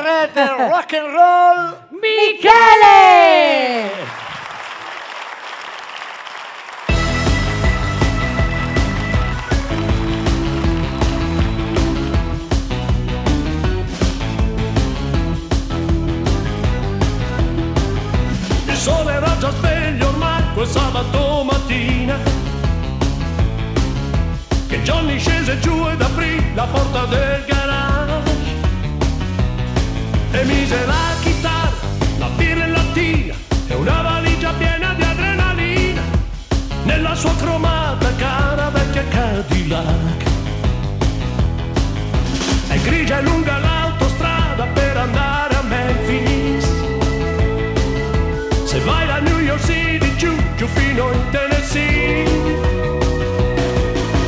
re del rock and roll, Michele! Il sole era già sveglio ormai quel sabato mattina, che Johnny scese giù ed aprì la porta del garage e mise la chitarra, la birra in lattina e una valigia piena di adrenalina nella sua cromata cara vecchia Cadillac. È grigia e lunga l'autostrada per andare a Memphis. Se vai da New York City giù fino in Tennessee,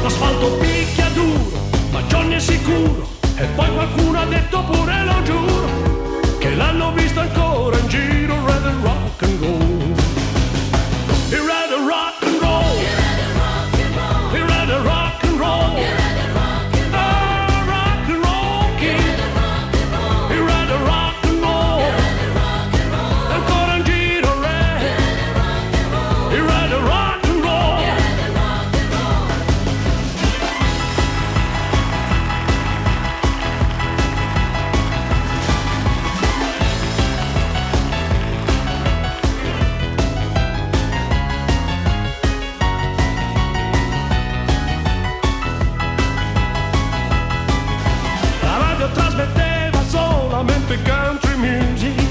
l'asfalto picchia duro, ma Johnny è sicuro. E poi qualcuno ha detto pure, lo giuro, che l'hanno visto ancora in giro. Red and rock and roll, he read a rock and roll, he read a rock and roll, oh, rock and roll king, he read a rock and roll, ancora in giro re, he read a rock and roll. La radio trasmetteva solamente country music,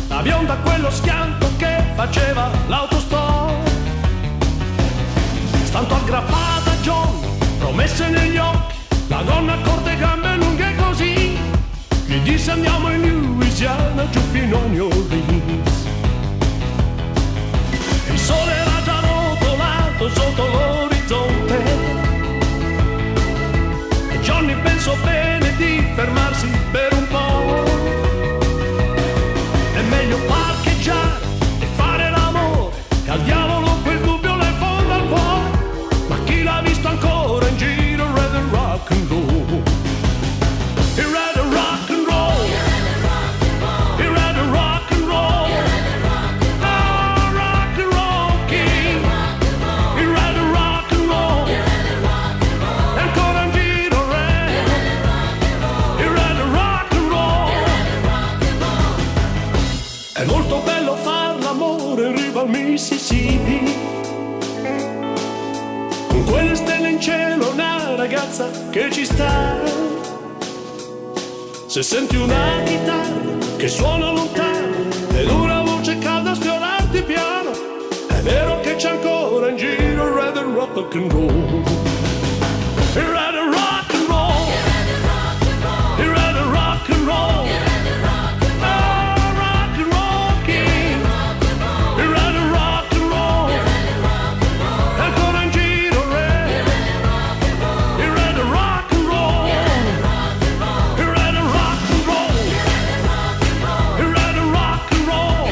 la bionda a quello schianto che faceva l'autostop, stanto aggrappata a Johnny, promesse negli occhi, la donna corte e gambe lunghe così, gli disse andiamo in Louisiana giù fino a New Orleans. Il sole era già rotolato sotto l'orizzonte e Johnny pensò bene di fermarsi per un po'. È meglio parcheggiare e fare l'amore, e al diavolo quel dubbio le fonda al cuore. Ma chi l'ha visto ancora in giro? Red and rock and roll, he read a rock and roll, he read a rock and roll, oh, rock and roll king, he read a rock and roll, e ancora in giro re, he read a rock and roll. È molto bello far l'amore in riva al Mississippi, con quelle stelle in cielo, una ragazza che ci sta. Se senti una chitarra che suona lontano ed una voce calda sfiorarti piano, è vero che c'è ancora in giro red and rock and roll, red and rock and roll, red and rock and roll, oh, rock and roll king, red and rock and roll, ancora in giro re, red and rock and roll, red and rock and roll, red and rock and roll,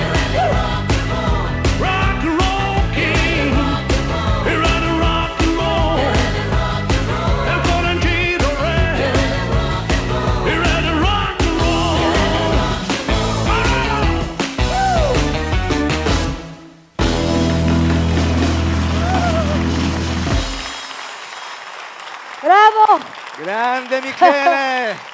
rock and roll king, red and rock and roll, ancora in giro re, red and rock and roll. Bravo! grande Michele.